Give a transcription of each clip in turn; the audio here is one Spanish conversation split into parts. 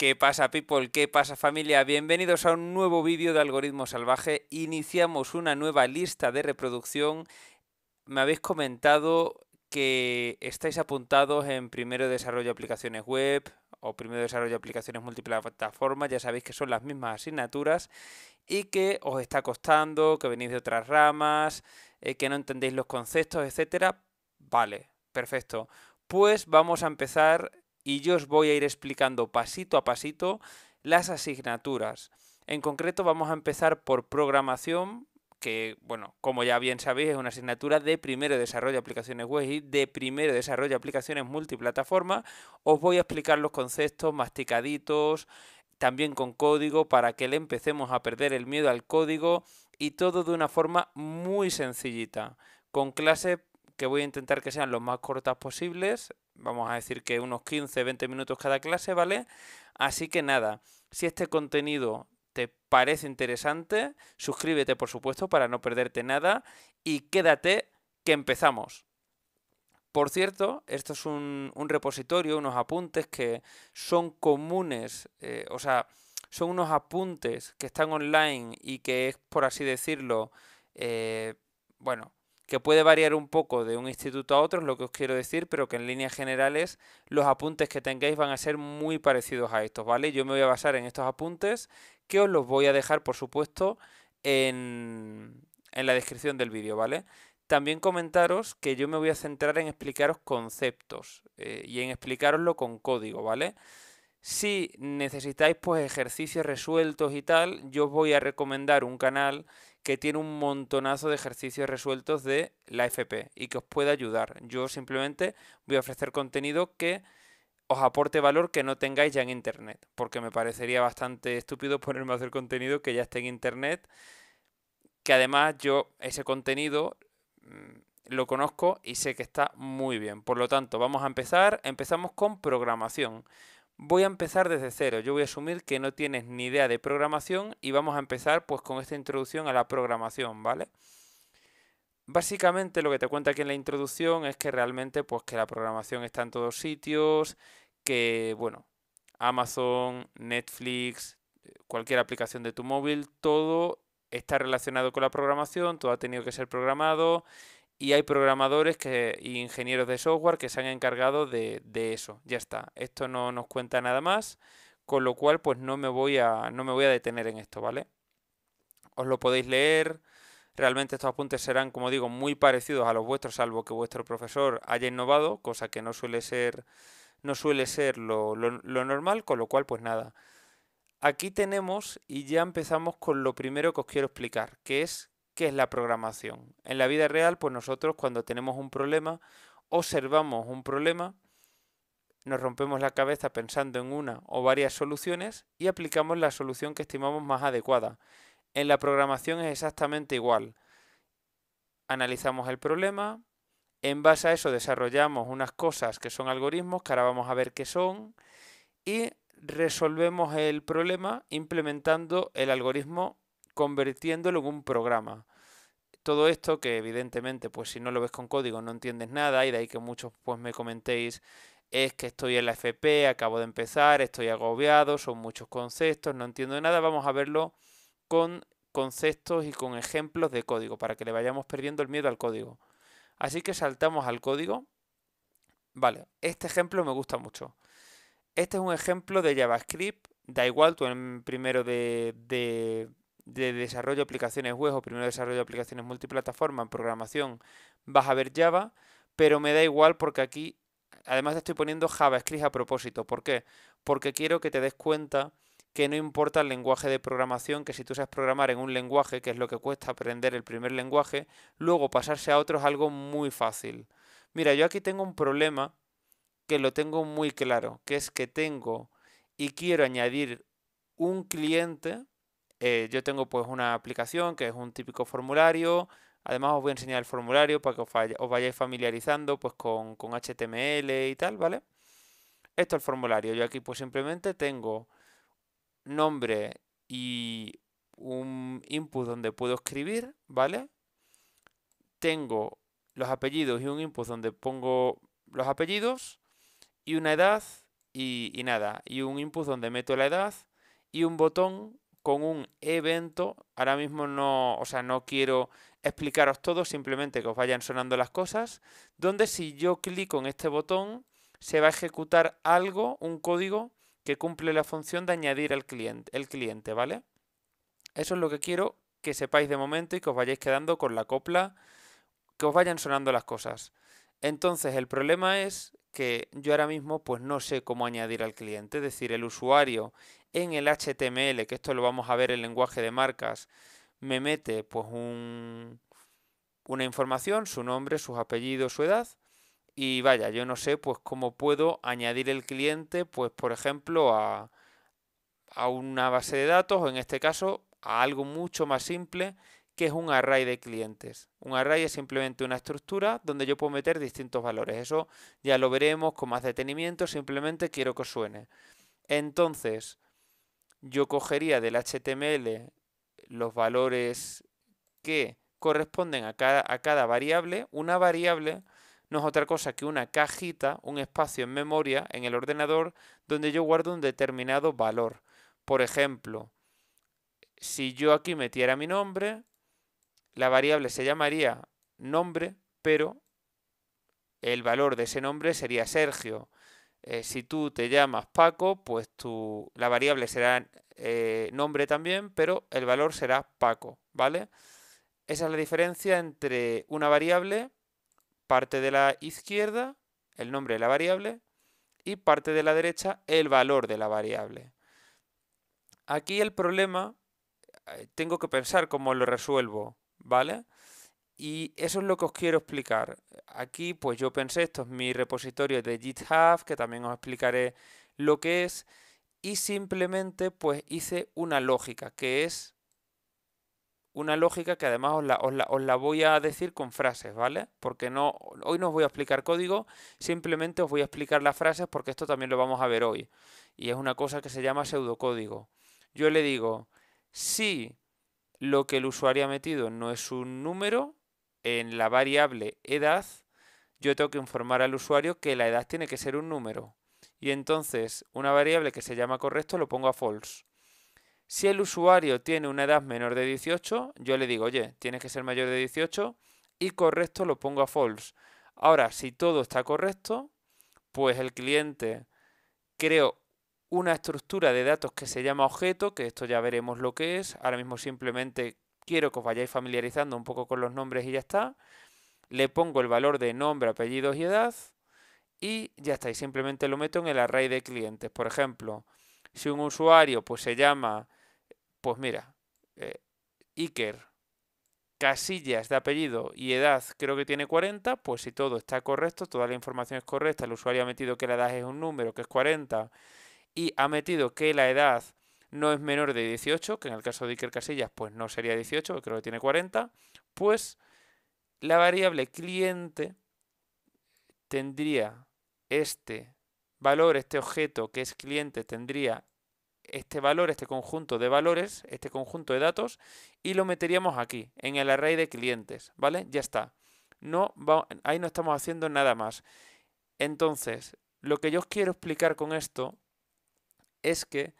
¿Qué pasa, people? ¿Qué pasa, familia? Bienvenidos a un nuevo vídeo de Algoritmo Salvaje. Iniciamos una nueva lista de reproducción. Me habéis comentado que estáis apuntados en primero desarrollo de aplicaciones web o primero desarrollo de aplicaciones multiplataformas. Ya sabéis que son las mismas asignaturas y que os está costando, que venís de otras ramas, que no entendéis los conceptos, etcétera. Vale, perfecto. Pues vamos a empezar y yo os voy a ir explicando pasito a pasito las asignaturas. En concreto vamos a empezar por programación, que, bueno, como ya bien sabéis, es una asignatura de primero desarrollo de aplicaciones web y de primero desarrollo de aplicaciones multiplataforma. Os voy a explicar los conceptos masticaditos, también con código, para que le empecemos a perder el miedo al código y todo de una forma muy sencillita, con clases que voy a intentar que sean lo más cortas posibles. Vamos a decir que unos 15-20 minutos cada clase, ¿vale? Así que nada, si este contenido te parece interesante, suscríbete por supuesto para no perderte nada y quédate que empezamos. Por cierto, esto es un repositorio, unos apuntes que son comunes, o sea, son unos apuntes que están online y que es, por así decirlo, eh, bueno, que puede variar un poco de un instituto a otro, es lo que os quiero decir, pero que en líneas generales los apuntes que tengáis van a ser muy parecidos a estos, ¿vale? Yo me voy a basar en estos apuntes, que os los voy a dejar, por supuesto, en la descripción del vídeo, ¿vale? También comentaros que yo me voy a centrar en explicaros conceptos y en explicaroslo con código, ¿vale? Si necesitáis pues ejercicios resueltos y tal, yo os voy a recomendar un canal que tiene un montonazo de ejercicios resueltos de la FP y que os puede ayudar. Yo simplemente voy a ofrecer contenido que os aporte valor que no tengáis ya en internet, porque me parecería bastante estúpido ponerme a hacer contenido que ya esté en internet, que además yo ese contenido lo conozco y sé que está muy bien. Por lo tanto, vamos a empezar. Empezamos con programación. Voy a empezar desde cero. Yo voy a asumir que no tienes ni idea de programación y vamos a empezar pues con esta introducción a la programación, ¿vale? Básicamente lo que te cuenta aquí en la introducción es que realmente pues que la programación está en todos sitios, que bueno, Amazon, Netflix, cualquier aplicación de tu móvil, todo está relacionado con la programación, todo ha tenido que ser programado y hay programadores y ingenieros de software que se han encargado de eso. Ya está. Esto no nos cuenta nada más, con lo cual pues no me voy a detener en esto, ¿vale? Os lo podéis leer. Realmente estos apuntes serán, como digo, muy parecidos a los vuestros, salvo que vuestro profesor haya innovado, cosa que no suele ser lo normal, con lo cual pues nada. Aquí tenemos y ya empezamos con lo primero que os quiero explicar, que es qué es la programación. En la vida real, pues nosotros cuando tenemos un problema, observamos un problema, nos rompemos la cabeza pensando en una o varias soluciones y aplicamos la solución que estimamos más adecuada. En la programación es exactamente igual. Analizamos el problema, en base a eso desarrollamos unas cosas que son algoritmos, que ahora vamos a ver qué son, y resolvemos el problema implementando el algoritmo, convirtiéndolo en un programa. Todo esto que evidentemente pues si no lo ves con código no entiendes nada y de ahí que muchos pues me comentéis es que estoy en la FP, acabo de empezar, estoy agobiado, son muchos conceptos, no entiendo nada. Vamos a verlo con conceptos y con ejemplos de código para que le vayamos perdiendo el miedo al código. Así que saltamos al código. Vale, este ejemplo me gusta mucho. Este es un ejemplo de JavaScript. Da igual, tú en primero de desarrollo de aplicaciones web o primero de desarrollo de aplicaciones multiplataforma en programación vas a ver Java, pero me da igual porque aquí además te estoy poniendo JavaScript a propósito. ¿Por qué? Porque quiero que te des cuenta que no importa el lenguaje de programación, que si tú sabes programar en un lenguaje, que es lo que cuesta aprender el primer lenguaje, luego pasarse a otro es algo muy fácil. Mira, yo aquí tengo un problema que lo tengo muy claro, que es que tengo y quiero añadir un cliente. Yo tengo pues una aplicación que es un típico formulario. Además os voy a enseñar el formulario para que os vayáis familiarizando pues con HTML y tal, ¿vale? Esto es el formulario. Yo aquí pues simplemente tengo nombre y un input donde puedo escribir, ¿vale? Tengo los apellidos y un input donde pongo los apellidos y una edad y nada, y un input donde meto la edad y un botón con un evento. Ahora mismo no, o sea, no quiero explicaros todo, simplemente que os vayan sonando las cosas, donde si yo clico en este botón se va a ejecutar algo, un código que cumple la función de añadir el cliente, ¿vale? Eso es lo que quiero que sepáis de momento y que os vayáis quedando con la copla, que os vayan sonando las cosas. Entonces, el problema es que yo ahora mismo pues no sé cómo añadir al cliente, es decir, el usuario en el HTML, que esto lo vamos a ver en lenguaje de marcas, me mete pues una información, su nombre, sus apellidos, su edad, y vaya, yo no sé pues cómo puedo añadir el cliente, pues por ejemplo a una base de datos o en este caso a algo mucho más simple que es un array de clientes. Un array es simplemente una estructura donde yo puedo meter distintos valores. Eso ya lo veremos con más detenimiento, simplemente quiero que os suene. Entonces, yo cogería del HTML los valores que corresponden a cada variable. Una variable no es otra cosa que una cajita, un espacio en memoria en el ordenador donde yo guardo un determinado valor. Por ejemplo, si yo aquí metiera mi nombre, la variable se llamaría nombre, pero el valor de ese nombre sería Sergio. Si tú te llamas Paco, pues la variable será nombre también, pero el valor será Paco, ¿vale? Esa es la diferencia entre una variable, parte de la izquierda, el nombre de la variable, y parte de la derecha, el valor de la variable. Aquí el problema, tengo que pensar cómo lo resuelvo, ¿vale? Y eso es lo que os quiero explicar. Aquí pues yo pensé, esto es mi repositorio de GitHub, que también os explicaré lo que es, y simplemente pues hice una lógica, que es una lógica que además os la voy a decir con frases, ¿vale? Porque hoy no os voy a explicar código, simplemente os voy a explicar las frases porque esto también lo vamos a ver hoy. Y es una cosa que se llama pseudocódigo. Yo le digo, si lo que el usuario ha metido no es un número, en la variable edad, yo tengo que informar al usuario que la edad tiene que ser un número. Y entonces una variable que se llama correcto lo pongo a false. Si el usuario tiene una edad menor de 18, yo le digo, oye, tienes que ser mayor de 18 y correcto lo pongo a false. Ahora, si todo está correcto, pues el cliente creo una estructura de datos que se llama objeto, que esto ya veremos lo que es. Ahora mismo simplemente quiero que os vayáis familiarizando un poco con los nombres y ya está. Le pongo el valor de nombre, apellidos y edad y ya está. Y simplemente lo meto en el array de clientes. Por ejemplo, si un usuario pues se llama, pues mira, Iker Casillas de apellido y edad creo que tiene 40, pues si todo está correcto, toda la información es correcta, el usuario ha metido que la edad es un número, que es 40, y ha metido que la edad no es menor de 18, que en el caso de Iker Casillas pues no sería 18, que creo que tiene 40, pues la variable cliente tendría este valor, este objeto que es cliente tendría este valor, este conjunto de valores, este conjunto de datos, y lo meteríamos aquí, en el array de clientes, ¿vale? Ya está. Ahí no estamos haciendo nada más. Entonces, lo que yo os quiero explicar con esto es que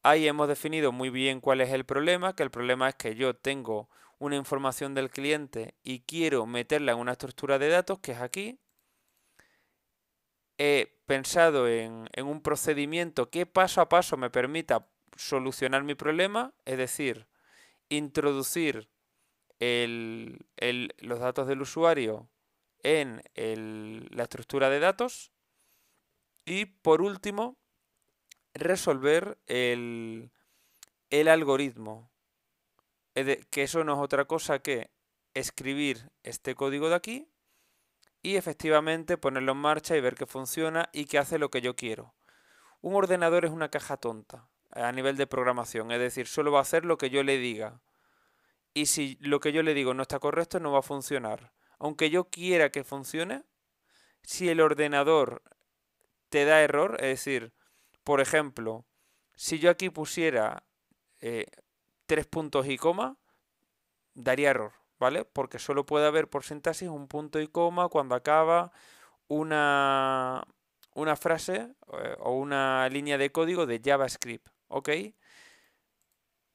ahí hemos definido muy bien cuál es el problema, que el problema es que yo tengo una información del cliente y quiero meterla en una estructura de datos, que es aquí. He pensado en un procedimiento que paso a paso me permita solucionar mi problema, es decir, introducir los datos del usuario en la estructura de datos y por último resolver el algoritmo, que eso no es otra cosa que escribir este código de aquí y efectivamente ponerlo en marcha y ver que funciona y que hace lo que yo quiero. Un ordenador es una caja tonta a nivel de programación, es decir, solo va a hacer lo que yo le diga. Y si lo que yo le digo no está correcto, no va a funcionar. Aunque yo quiera que funcione, si el ordenador te da error, es decir, por ejemplo, si yo aquí pusiera 3 puntos y coma, daría error, ¿vale? Porque solo puede haber por sintaxis un punto y coma cuando acaba una, una frase o una línea de código de JavaScript, ¿ok?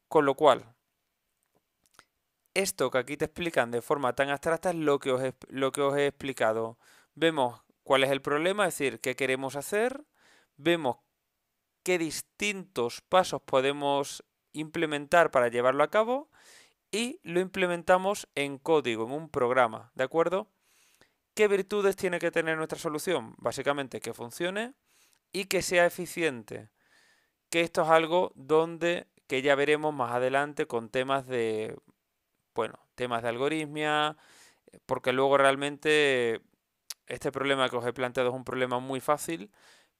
Con lo cual, esto que aquí te explican de forma tan abstracta es lo que os he explicado. Vemos cuál es el problema, es decir, qué queremos hacer, vemos qué distintos pasos podemos implementar para llevarlo a cabo y lo implementamos en código, en un programa, ¿de acuerdo? ¿Qué virtudes tiene que tener nuestra solución? Básicamente que funcione y que sea eficiente. Que esto es algo que ya veremos más adelante con temas de, bueno, temas de algoritmia, porque luego realmente este problema que os he planteado es un problema muy fácil,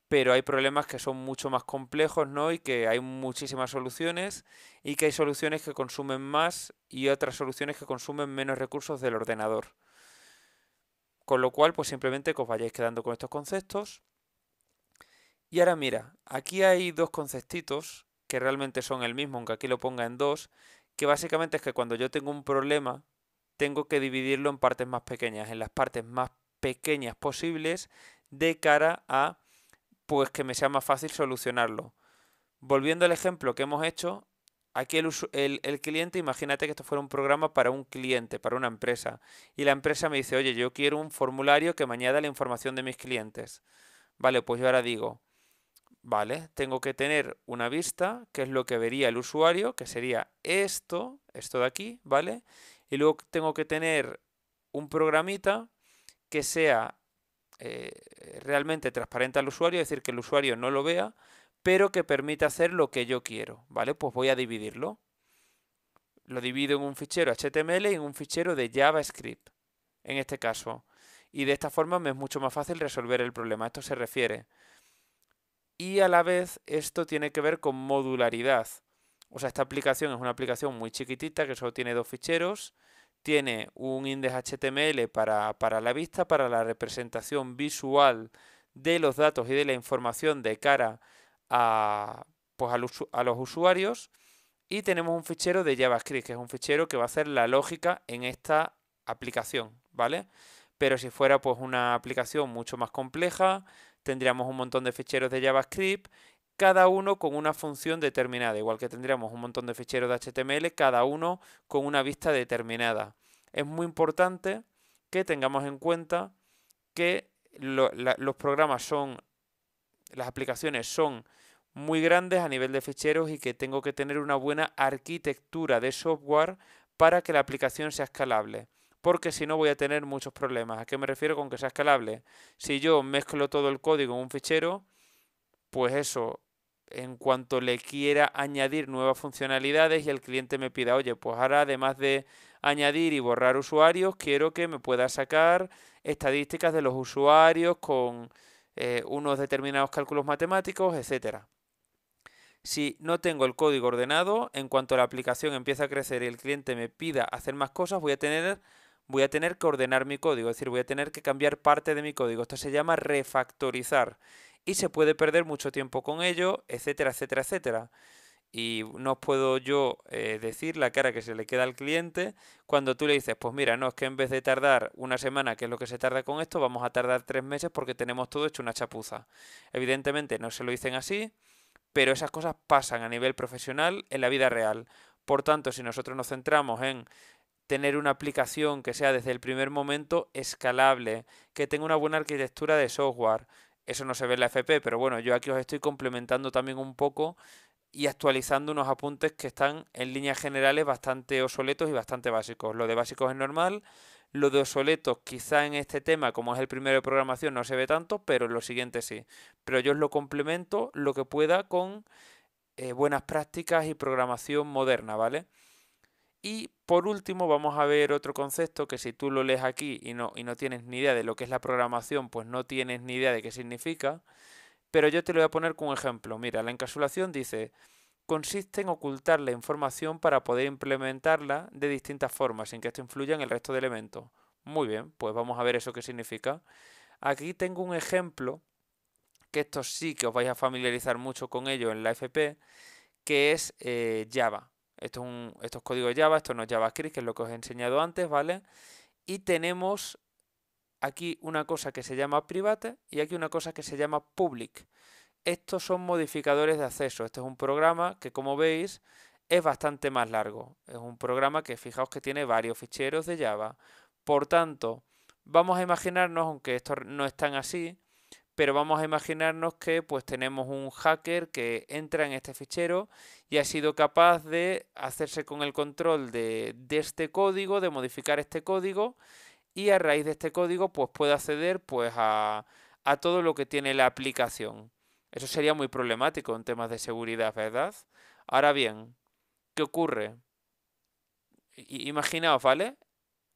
pero hay problemas que son mucho más complejos, ¿no? Y que hay muchísimas soluciones y que hay soluciones que consumen más y otras soluciones que consumen menos recursos del ordenador. Con lo cual, pues simplemente que os vayáis quedando con estos conceptos. Y ahora mira, aquí hay dos conceptitos que realmente son el mismo, aunque aquí lo ponga en dos, que básicamente es que cuando yo tengo un problema, tengo que dividirlo en partes más pequeñas, en las partes más pequeñas posibles, de cara a pues que me sea más fácil solucionarlo. Volviendo al ejemplo que hemos hecho, aquí el cliente, imagínate que esto fuera un programa para un cliente, para una empresa, y la empresa me dice, oye, yo quiero un formulario que me añada la información de mis clientes. Vale, pues yo ahora digo, vale, tengo que tener una vista, que es lo que vería el usuario, que sería esto de aquí, ¿vale? Y luego tengo que tener un programita que sea realmente transparente al usuario, es decir, que el usuario no lo vea, pero que permita hacer lo que yo quiero, ¿vale? Pues voy a dividirlo. Lo divido en un fichero HTML y en un fichero de JavaScript, en este caso. Y de esta forma me es mucho más fácil resolver el problema. A esto se refiere. Y a la vez esto tiene que ver con modularidad. O sea, esta aplicación es una aplicación muy chiquitita que solo tiene dos ficheros. Tiene un index HTML para la vista, para la representación visual de los datos y de la información de cara a, pues a los usuarios. Y tenemos un fichero de JavaScript, que es un fichero que va a hacer la lógica en esta aplicación, ¿vale? Pero si fuera pues una aplicación mucho más compleja, tendríamos un montón de ficheros de JavaScript, cada uno con una función determinada, igual que tendríamos un montón de ficheros de HTML, cada uno con una vista determinada. Es muy importante que tengamos en cuenta que los programas las aplicaciones son muy grandes a nivel de ficheros y que tengo que tener una buena arquitectura de software para que la aplicación sea escalable. Porque si no voy a tener muchos problemas. ¿A qué me refiero con que sea escalable? Si yo mezclo todo el código en un fichero, pues eso, en cuanto le quiera añadir nuevas funcionalidades y el cliente me pida, oye, pues ahora además de añadir y borrar usuarios, quiero que me pueda sacar estadísticas de los usuarios con unos determinados cálculos matemáticos, etcétera. Si no tengo el código ordenado, en cuanto la aplicación empiece a crecer y el cliente me pida hacer más cosas, voy a tener que ordenar mi código, es decir, voy a tener que cambiar parte de mi código. Esto se llama refactorizar y se puede perder mucho tiempo con ello, etcétera, etcétera, etcétera. Y no os puedo yo decir la cara que se le queda al cliente cuando tú le dices, pues mira, no, es que en vez de tardar una semana, que es lo que se tarda con esto, vamos a tardar 3 meses porque tenemos todo hecho una chapuza. Evidentemente no se lo dicen así, pero esas cosas pasan a nivel profesional en la vida real. Por tanto, si nosotros nos centramos en tener una aplicación que sea desde el primer momento escalable, que tenga una buena arquitectura de software, eso no se ve en la FP, pero bueno, yo aquí os estoy complementando también un poco y actualizando unos apuntes que están en líneas generales bastante obsoletos y bastante básicos. Lo de básicos es normal, lo de obsoletos quizá en este tema, como es el primero de programación, no se ve tanto, pero en lo siguiente sí. Pero yo os lo complemento lo que pueda con buenas prácticas y programación moderna, ¿vale? Y por último vamos a ver otro concepto que si tú lo lees aquí y no tienes ni idea de lo que es la programación, pues no tienes ni idea de qué significa, pero yo te lo voy a poner como ejemplo. Mira, la encapsulación dice, consiste en ocultar la información para poder implementarla de distintas formas sin que esto influya en el resto de elementos. Muy bien, pues vamos a ver eso qué significa. Aquí tengo un ejemplo, que esto sí que os vais a familiarizar mucho con ello en la FP, que es Java. Esto es código Java, esto no es JavaScript, que es lo que os he enseñado antes, ¿vale? Y tenemos aquí una cosa que se llama private y aquí una cosa que se llama public. Estos son modificadores de acceso. Este es un programa que, como veis, es bastante más largo. Es un programa que fijaos que tiene varios ficheros de Java. Por tanto, vamos a imaginarnos, aunque esto no es tan así, pero vamos a imaginarnos que pues tenemos un hacker que entra en este fichero y ha sido capaz de hacerse con el control de este código, de modificar este código y a raíz de este código pues puede acceder pues a todo lo que tiene la aplicación. Eso sería muy problemático en temas de seguridad, ¿verdad? Ahora bien, ¿qué ocurre? Imaginaos, ¿vale?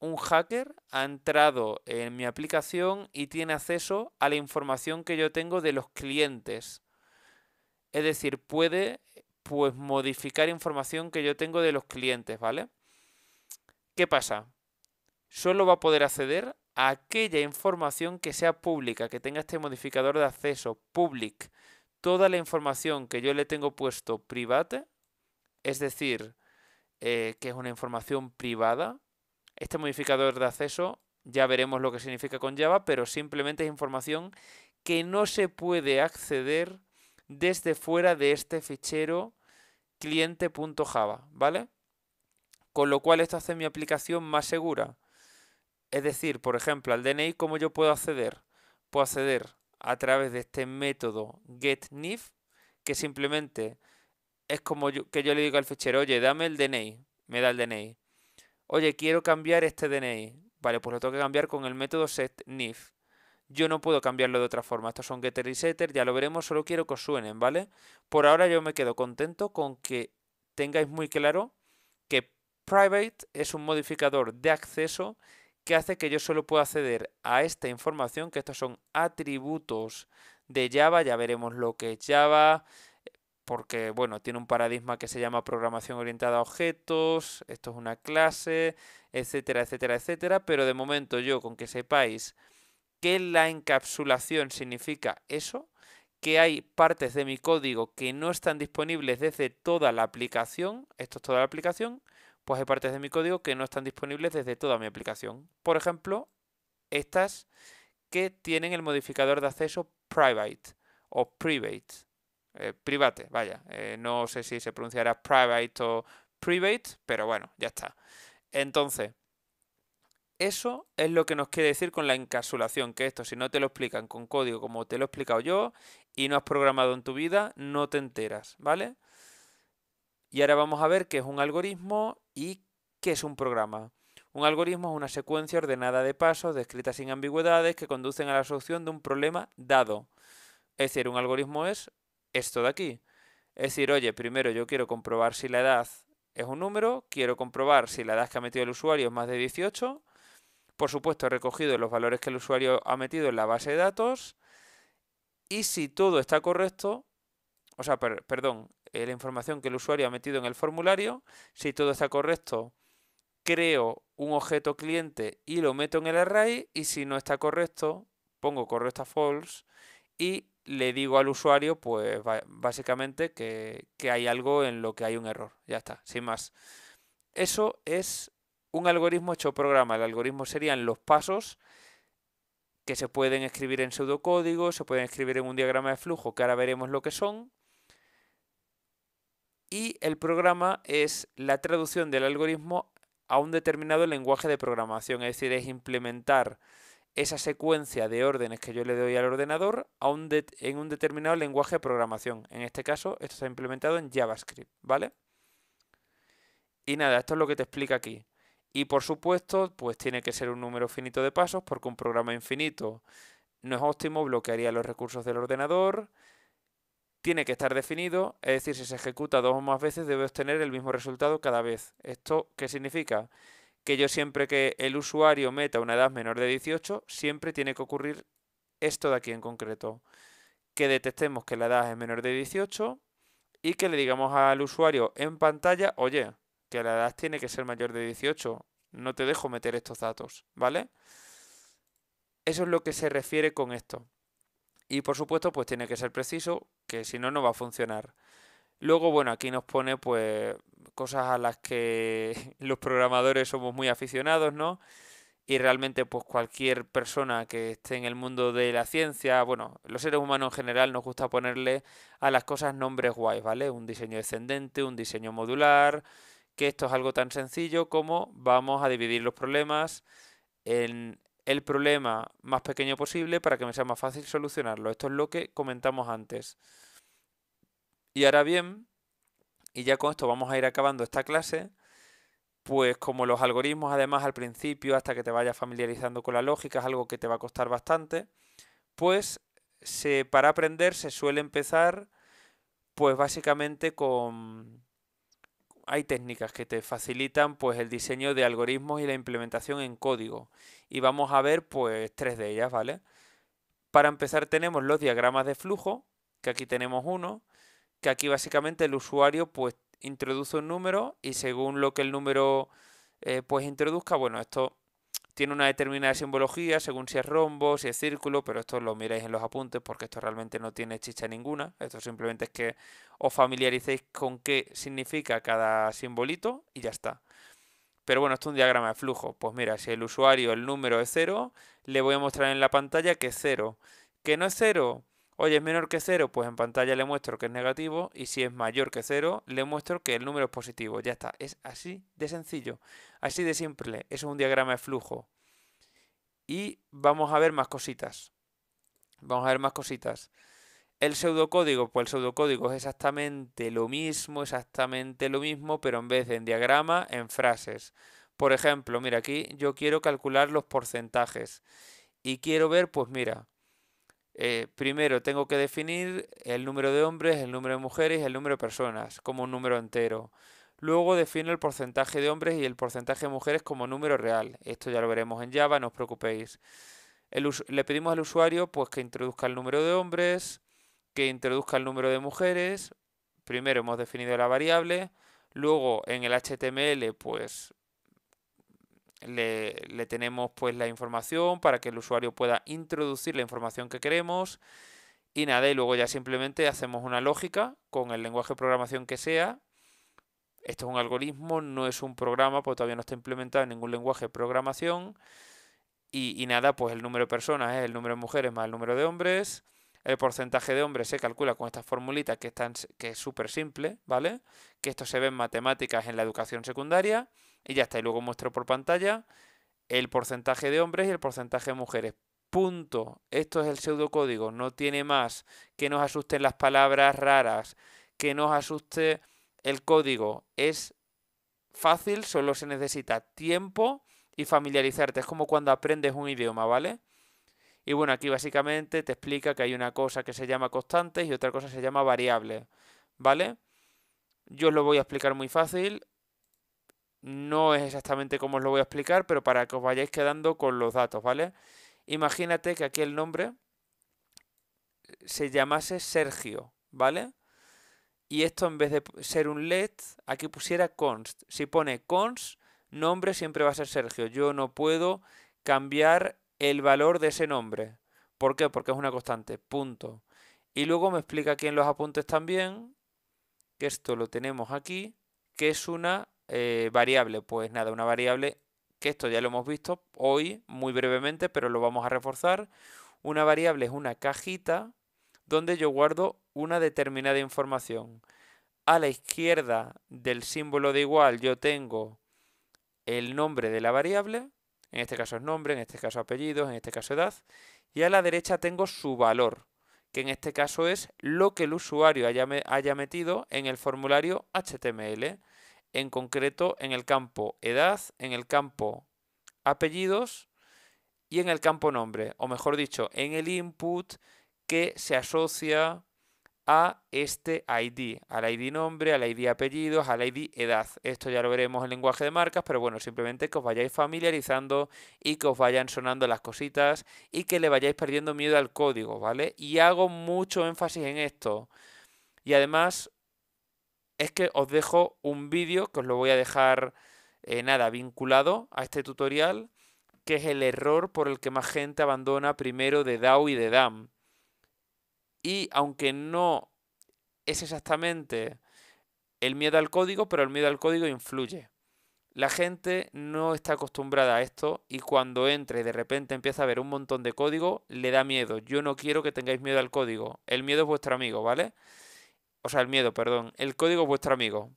Un hacker ha entrado en mi aplicación y tiene acceso a la información que yo tengo de los clientes. Es decir, puede pues modificar información que yo tengo de los clientes, ¿vale? ¿Qué pasa? Solo va a poder acceder a aquella información que sea pública, que tenga este modificador de acceso, public. Toda la información que yo le tengo puesto private, es decir, que es una información privada, este modificador de acceso ya veremos lo que significa con Java, pero simplemente es información que no se puede acceder desde fuera de este fichero cliente.java, ¿vale? Con lo cual esto hace mi aplicación más segura. Es decir, por ejemplo, al DNI, ¿cómo yo puedo acceder? Puedo acceder a través de este método getNif, que simplemente es como que yo le digo al fichero, oye, dame el DNI, me da el DNI. Oye, quiero cambiar este DNI. Vale, pues lo tengo que cambiar con el método setNif. Yo no puedo cambiarlo de otra forma. Estos son getter y setter, ya lo veremos, solo quiero que os suenen, ¿vale? Por ahora yo me quedo contento con que tengáis muy claro que private es un modificador de acceso que hace que yo solo pueda acceder a esta información, que estos son atributos de Java, ya veremos lo que es Java, porque bueno, tiene un paradigma que se llama programación orientada a objetos, esto es una clase, etcétera, etcétera, etcétera, pero de momento yo con que sepáis que la encapsulación significa eso, que hay partes de mi código que no están disponibles desde toda la aplicación, esto es toda la aplicación, pues hay partes de mi código que no están disponibles desde toda mi aplicación. Por ejemplo, estas que tienen el modificador de acceso private o private. Private, vaya. No sé si se pronunciará private o private, pero bueno, ya está. Entonces, eso es lo que nos quiere decir con la encapsulación, que esto si no te lo explican con código como te lo he explicado yo y no has programado en tu vida, no te enteras, ¿vale? Y ahora vamos a ver qué es un algoritmo y qué es un programa. Un algoritmo es una secuencia ordenada de pasos descritas sin ambigüedades que conducen a la solución de un problema dado. Es decir, un algoritmo es esto de aquí. Es decir, oye, primero yo quiero comprobar si la edad es un número, quiero comprobar si la edad que ha metido el usuario es más de 18. Por supuesto, he recogido los valores que el usuario ha metido en la base de datos. Y si todo está correcto, o sea, perdón, la información que el usuario ha metido en el formulario, si todo está correcto, creo un objeto cliente y lo meto en el array. Y si no está correcto, pongo correcto a false y le digo al usuario, pues básicamente que hay algo en lo que hay un error. Ya está, sin más. Eso es un algoritmo hecho programa. El algoritmo serían los pasos que se pueden escribir en pseudocódigo, se pueden escribir en un diagrama de flujo, que ahora veremos lo que son. Y el programa es la traducción del algoritmo a un determinado lenguaje de programación, es decir, es implementar esa secuencia de órdenes que yo le doy al ordenador en un determinado lenguaje de programación. En este caso, esto está implementado en JavaScript, ¿vale? Y nada, esto es lo que te explica aquí. Y por supuesto, pues tiene que ser un número finito de pasos, porque un programa infinito no es óptimo, bloquearía los recursos del ordenador. Tiene que estar definido, es decir, si se ejecuta dos o más veces debe obtener el mismo resultado cada vez. ¿Esto qué significa? Que yo siempre que el usuario meta una edad menor de 18, siempre tiene que ocurrir esto de aquí en concreto. Que detectemos que la edad es menor de 18 y que le digamos al usuario en pantalla, oye, que la edad tiene que ser mayor de 18, no te dejo meter estos datos, ¿vale? Eso es lo que se refiere con esto. Y por supuesto, pues tiene que ser preciso, que si no, no va a funcionar. Luego, bueno, aquí nos pone pues cosas a las que los programadores somos muy aficionados, ¿no? y realmente pues cualquier persona que esté en el mundo de la ciencia, bueno, los seres humanos en general nos gusta ponerle a las cosas nombres guays, ¿vale? Un diseño descendente, un diseño modular, que esto es algo tan sencillo como vamos a dividir los problemas en el problema más pequeño posible para que me sea más fácil solucionarlo. Esto es lo que comentamos antes. Y ahora bien, y ya con esto vamos a ir acabando esta clase, pues como los algoritmos además al principio, hasta que te vayas familiarizando con la lógica, es algo que te va a costar bastante, pues para aprender se suele empezar pues básicamente con... Hay técnicas que te facilitan pues el diseño de algoritmos y la implementación en código. Y vamos a ver pues tres de ellas, ¿vale? Para empezar tenemos los diagramas de flujo, que aquí tenemos uno, que aquí básicamente el usuario pues introduce un número y según lo que el número pues introduzca, bueno, esto tiene una determinada simbología según si es rombo, si es círculo, pero esto lo miráis en los apuntes porque esto realmente no tiene chicha ninguna. Esto simplemente es que os familiaricéis con qué significa cada simbolito y ya está. Pero bueno, esto es un diagrama de flujo. Pues mira, si el usuario, el número es cero, le voy a mostrar en la pantalla que es cero. ¿Que no es cero? Oye, es menor que cero, pues en pantalla le muestro que es negativo. Y si es mayor que cero, le muestro que el número es positivo. Ya está. Es así de sencillo. Así de simple. Eso es un diagrama de flujo. Y vamos a ver más cositas. Vamos a ver más cositas. El pseudocódigo, pues el pseudocódigo es exactamente lo mismo, pero en vez de en diagrama, en frases. Por ejemplo, mira, aquí yo quiero calcular los porcentajes y quiero ver, pues mira, primero tengo que definir el número de hombres, el número de mujeres y el número de personas como un número entero. Luego defino el porcentaje de hombres y el porcentaje de mujeres como número real. Esto ya lo veremos en Java, no os preocupéis. Le pedimos al usuario pues que introduzca el número de hombres, que introduzca el número de mujeres. Primero hemos definido la variable, luego en el HTML pues le tenemos pues la información para que el usuario pueda introducir la información que queremos y nada, y luego ya simplemente hacemos una lógica con el lenguaje de programación que sea. Esto es un algoritmo, no es un programa, porque todavía no está implementado en ningún lenguaje de programación. Y nada, pues el número de personas es el número de mujeres más el número de hombres. El porcentaje de hombres se calcula con esta formulita que es súper simple, ¿vale? Que esto se ve en matemáticas en la educación secundaria. Y ya está. Y luego muestro por pantalla el porcentaje de hombres y el porcentaje de mujeres. Punto. Esto es el pseudocódigo. No tiene más. Que nos asusten las palabras raras. Que nos asuste el código. Es fácil, solo se necesita tiempo y familiarizarte. Es como cuando aprendes un idioma, ¿vale? Y bueno, aquí básicamente te explica que hay una cosa que se llama constantes y otra cosa se llama variable, ¿vale? Yo os lo voy a explicar muy fácil. No es exactamente como os lo voy a explicar, pero para que os vayáis quedando con los datos, ¿vale? Imagínate que aquí el nombre se llamase Sergio, ¿vale? Y esto en vez de ser un let, aquí pusiera const. Si pone const, nombre siempre va a ser Sergio. Yo no puedo cambiar el valor de ese nombre. ¿Por qué? Porque es una constante. Punto. Y luego me explica aquí en los apuntes también, que esto lo tenemos aquí, que es una variable. Pues nada, una variable, que esto ya lo hemos visto hoy muy brevemente, pero lo vamos a reforzar. Una variable es una cajita donde yo guardo una determinada información. A la izquierda del símbolo de igual yo tengo el nombre de la variable, en este caso es nombre, en este caso apellidos, en este caso edad, y a la derecha tengo su valor, que en este caso es lo que el usuario haya metido en el formulario HTML, en concreto en el campo edad, en el campo apellidos y en el campo nombre, o mejor dicho, en el input que se asocia a este ID, al ID nombre, al ID apellidos, al ID edad. Esto ya lo veremos en lenguaje de marcas, pero bueno, simplemente que os vayáis familiarizando y que os vayan sonando las cositas y que le vayáis perdiendo miedo al código, ¿vale? Y hago mucho énfasis en esto. Y además es que os dejo un vídeo que os lo voy a dejar, nada, vinculado a este tutorial, que es el error por el que más gente abandona primero de DAO y de DAM. Y aunque no es exactamente el miedo al código, pero el miedo al código influye. La gente no está acostumbrada a esto y cuando entra y de repente empieza a ver un montón de código, le da miedo. Yo no quiero que tengáis miedo al código. El miedo es vuestro amigo, ¿vale? O sea, el miedo, perdón. El código es vuestro amigo.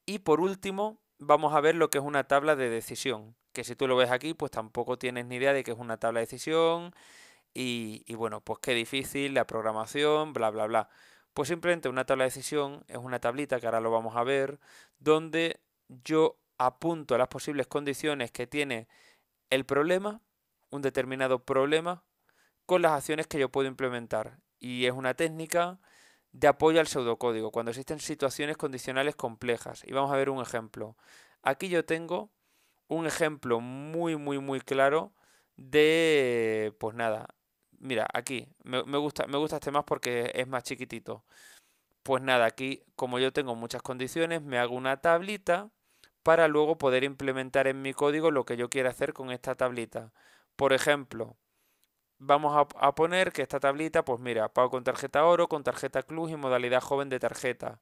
Y por último, vamos a ver lo que es una tabla de decisión. Que si tú lo ves aquí, pues tampoco tienes ni idea de qué es una tabla de decisión. Y bueno, pues qué difícil, la programación, bla, bla, bla. Pues simplemente una tabla de decisión es una tablita, que ahora lo vamos a ver, donde yo apunto las posibles condiciones que tiene el problema, un determinado problema, con las acciones que yo puedo implementar. Y es una técnica de apoyo al pseudocódigo, cuando existen situaciones condicionales complejas. Y vamos a ver un ejemplo. Aquí yo tengo un ejemplo muy, muy, muy claro de, pues nada, mira, aquí, me gusta este más porque es más chiquitito. Pues nada, aquí, como yo tengo muchas condiciones, me hago una tablita para luego poder implementar en mi código lo que yo quiera hacer con esta tablita. Por ejemplo, vamos a poner que esta tablita, pues mira, pago con tarjeta oro, con tarjeta Club y modalidad joven de tarjeta.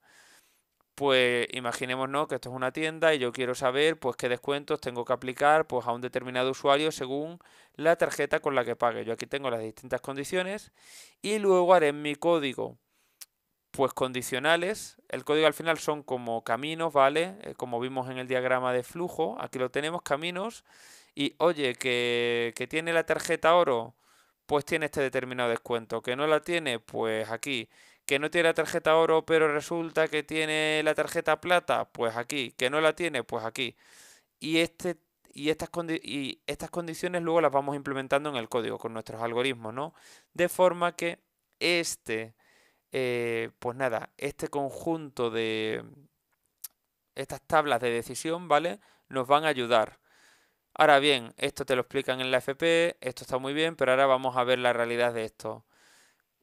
Pues imaginémonos que esto es una tienda y yo quiero saber pues qué descuentos tengo que aplicar pues a un determinado usuario según la tarjeta con la que pague. Yo aquí tengo las distintas condiciones y luego haré en mi código pues condicionales. El código al final son como caminos, ¿vale? Como vimos en el diagrama de flujo, aquí lo tenemos, caminos. Y oye, que tiene la tarjeta oro, pues tiene este determinado descuento. Que no la tiene, pues aquí. Que no tiene la tarjeta oro, pero resulta que tiene la tarjeta plata, pues aquí. Que no la tiene, pues aquí. Y, este, y estas condiciones luego las vamos implementando en el código con nuestros algoritmos, ¿no? De forma que pues nada, este conjunto de estas tablas de decisión, ¿vale? Nos van a ayudar. Ahora bien, esto te lo explican en la FP, esto está muy bien, pero ahora vamos a ver la realidad de esto.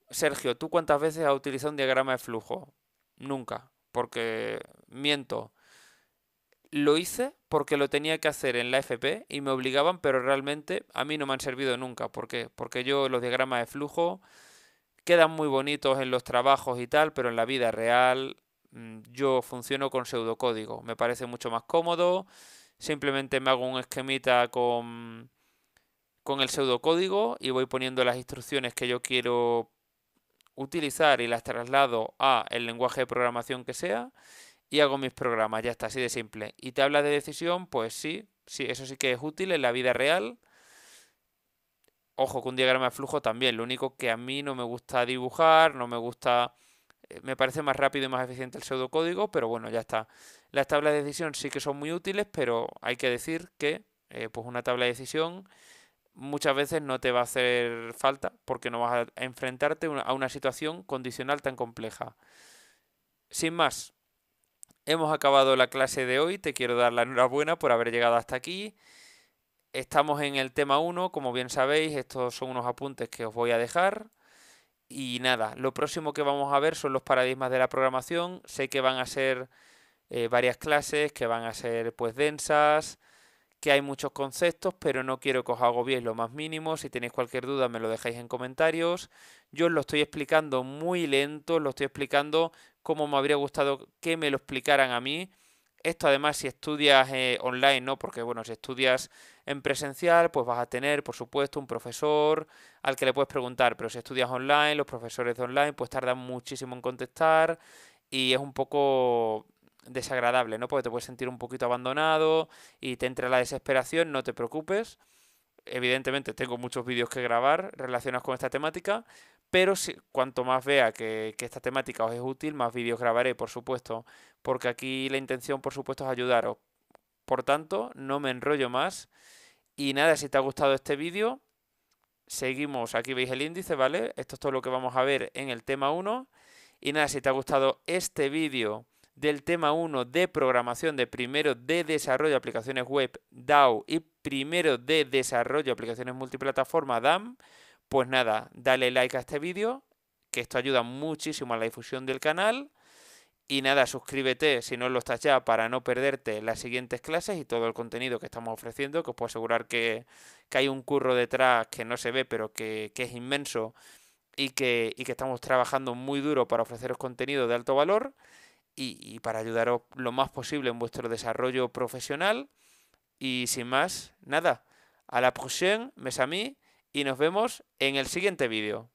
Sergio, ¿tú cuántas veces has utilizado un diagrama de flujo? Nunca, porque miento. Lo hice porque lo tenía que hacer en la FP y me obligaban, pero realmente a mí no me han servido nunca. ¿Por qué? Porque yo los diagramas de flujo quedan muy bonitos en los trabajos y tal, pero en la vida real yo funciono con pseudocódigo. Me parece mucho más cómodo. Simplemente me hago un esquemita con el pseudocódigo y voy poniendo las instrucciones que yo quiero utilizar y las traslado a el lenguaje de programación que sea y hago mis programas. Ya está, así de simple. ¿Y tablas de decisión? Pues sí, sí, eso sí que es útil en la vida real. Ojo, con un diagrama de flujo también. Lo único que a mí no me gusta dibujar, no me gusta. Me parece más rápido y más eficiente el pseudocódigo, pero bueno, ya está. Las tablas de decisión sí que son muy útiles, pero hay que decir que pues una tabla de decisión muchas veces no te va a hacer falta porque no vas a enfrentarte a una situación condicional tan compleja. Sin más, hemos acabado la clase de hoy. Te quiero dar la enhorabuena por haber llegado hasta aquí. Estamos en el tema 1, como bien sabéis, estos son unos apuntes que os voy a dejar. Y nada, lo próximo que vamos a ver son los paradigmas de la programación. Sé que van a ser varias clases, que van a ser pues densas, que hay muchos conceptos, pero no quiero que os agobiéis lo más mínimo. Si tenéis cualquier duda me lo dejáis en comentarios. Yo os lo estoy explicando muy lento, lo estoy explicando como me habría gustado que me lo explicaran a mí. Esto además si estudias online, ¿no? Porque bueno, si estudias en presencial, pues vas a tener, por supuesto, un profesor al que le puedes preguntar, pero si estudias online, los profesores de online pues tardan muchísimo en contestar y es un poco desagradable, ¿no? Porque te puedes sentir un poquito abandonado y te entra la desesperación, no te preocupes. Evidentemente tengo muchos vídeos que grabar relacionados con esta temática, pero cuanto más vea que esta temática os es útil, más vídeos grabaré, por supuesto, porque aquí la intención, por supuesto, es ayudaros. Por tanto, no me enrollo más. Y nada, si te ha gustado este vídeo, seguimos, aquí veis el índice, ¿vale? Esto es todo lo que vamos a ver en el tema 1. Y nada, si te ha gustado este vídeo del tema 1 de programación, de primero de desarrollo de aplicaciones web DAO y primero de desarrollo de aplicaciones multiplataforma DAM, pues nada, dale like a este vídeo, que esto ayuda muchísimo a la difusión del canal. Y nada, suscríbete si no lo estás ya para no perderte las siguientes clases y todo el contenido que estamos ofreciendo, que os puedo asegurar que hay un curro detrás que no se ve, pero que es inmenso y que estamos trabajando muy duro para ofreceros contenido de alto valor. y para ayudaros lo más posible en vuestro desarrollo profesional. Y sin más, nada, a la prochaine, mes amis, y nos vemos en el siguiente vídeo.